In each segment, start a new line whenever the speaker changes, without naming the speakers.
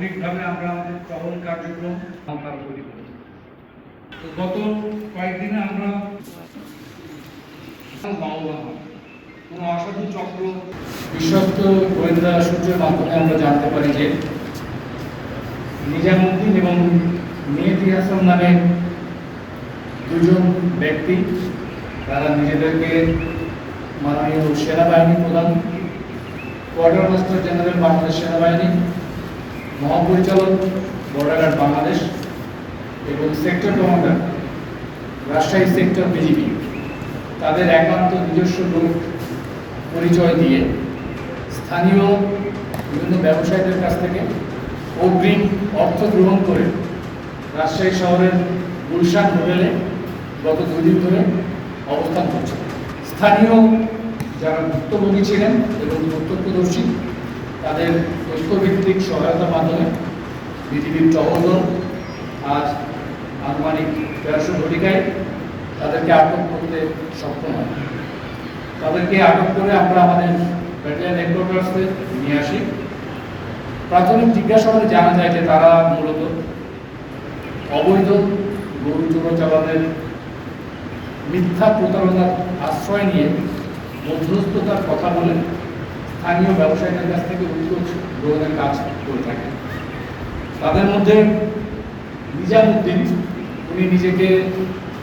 সামগ্রিকভাবে আমরা আমাদের টহল কার্যক্রম তৈরি করি। গত কয়েকদিনে আমরা কোনো অসাধু চক্র বিশ্বস্ত গোয়েন্দা সূত্রের মাধ্যমে আমরা জানতে পারি যে নিজামুদ্দিন এবং মেহেদী হাসান নামে দুজন ব্যক্তি তারা নিজেদেরকে মাননীয় সেনাবাহিনী প্রধান, কোয়ার্টার মাস্টার জেনারেল বাংলাদেশ সেনাবাহিনী, মহাপরিচালক বর্ডার গার্ড বাংলাদেশ এবং sector commander Rajshahi sector BGB তাদের একান্ত নিজস্ব লোক পরিচয় দিয়ে স্থানীয় বিভিন্ন ব্যবসায়ীদের কাছ থেকে অগ্রিম অর্থ গ্রহণ করে রাজশাহী শহরের গুলশান হোটেলে গত 2 দিন ধরে অবস্থান করছে। স্থানীয় যারা ভুক্তভোগী ছিলেন এবং প্রত্যক্ষদর্শী তাদের তথ্যভিত্তিক সহায়তার মাধ্যমে বিজিবির টহল দল আজ আনুমানিক 1300 ঘটিকায় তাদেরকে আটক করতে সক্ষম হয়। তাদেরকে আটক করে আমরা আমাদের ব্যাটালিয়ন হেডকোয়ার্টার্সে নিয়ে আসি। প্রাথমিক জিজ্ঞাসাবাদে জানা যায় যে তারা মূলত অবৈধ গরু চোরাচালানের মিথ্যা প্রতারণার আশ্রয় নিয়ে মধ্যস্থতার কথা বলে স্থানীয় ব্যবসায়ীদের কাছ থেকে উৎকোচ গ্রহণের কাজ করে থাকে। তাদের মধ্যে নিজামুদ্দিন, উনি নিজেকে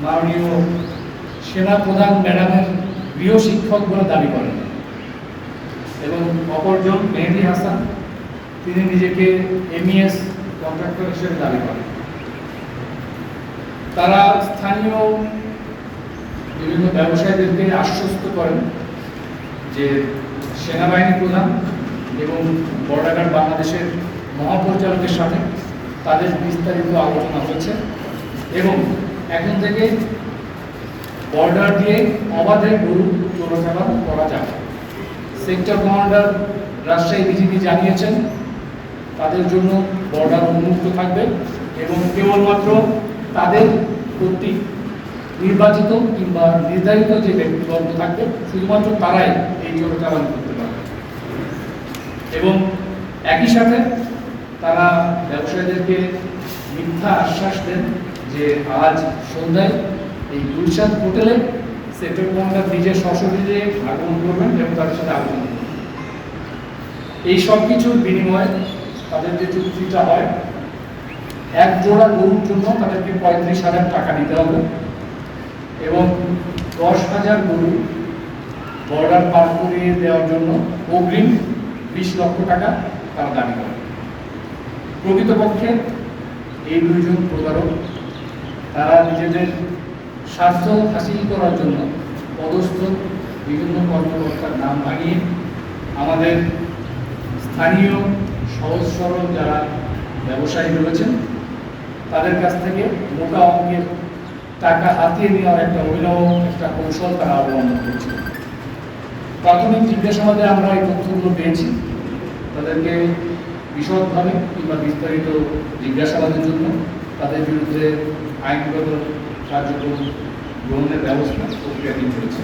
মাননীয় সেনা প্রধান ম্যাডামের গৃহ শিক্ষক বলে দাবি করেন এবং অপরজন মেহেদী হাসান, তিনি নিজেকে এমইএস কন্ট্রাক্টর হিসেবে দাবি করেন। তারা স্থানীয় বিভিন্ন ব্যবসায়ীদেরকে আশ্বস্ত করেন যে সেনাবাহিনী প্রধান এবং বর্ডার গার্ড বাংলাদেশের মহাপরিচালকের সাথে তাদের বিস্তারিত আলোচনা হচ্ছে এবং এখন থেকে বর্ডার দিয়ে অবাধে গরু চোরাচালান করা যাবে। সেক্টর কমান্ডার রাজশাহী বিজিবি জানিয়েছেন তাদের জন্য বর্ডার উন্মুক্ত থাকবে এবং কেবলমাত্র তাদের কর্তৃক নির্বাচিত কিংবা নির্ধারিত যে ব্যক্তিবর্গ থাকবে শুধুমাত্র তারাই এই চোরাচালান করতে পারবে এবং একই সাথে তারা ব্যবসায়ীদেরকে মিথ্যা আশ্বাস দেন যে আজ সন্ধ্যায় এই গুলশান হোটেলে সেক্টর কমান্ডার নিজের সশরীরে আগমন করবেন এবং তাদের সাথে আলোচনা করবেন। এই সব কিছুর বিনিময়ে তাদের যে চুক্তিটা হয়, এক জোড়া গরুর জন্য তাদেরকে 35,000 টাকা দিতে হবে এবং 10,000 গরু বর্ডার পার করিয়ে দেওয়ার জন্য অগ্রিম 20 লক্ষ টাকা তারা দাবি করে। প্রকৃতপক্ষে এই দুইজন প্রতারক তারা নিজেদের স্বার্থ হাসিল করার জন্য পদস্থ বিভিন্ন কর্মকর্তার নাম ভাঙিয়ে আমাদের স্থানীয় সহজ সরল যারা ব্যবসায়ী রয়েছেন তাদের কাছ থেকে মোটা অঙ্কের টাকা হাতিয়ে নেওয়ার একটা অভিনব একটা কৌশল তারা অবলম্বন করছে। প্রাথমিক জিজ্ঞাসাবাদে আমরা এই তথ্যগুলো পেয়েছি। তাদেরকে বিশদভাবে কিংবা বিস্তারিত জিজ্ঞাসাবাদের জন্য তাদের বিরুদ্ধে আইনগত কার্যক্রম গ্রহণের ব্যবস্থা প্রক্রিয়াধীন রয়েছে।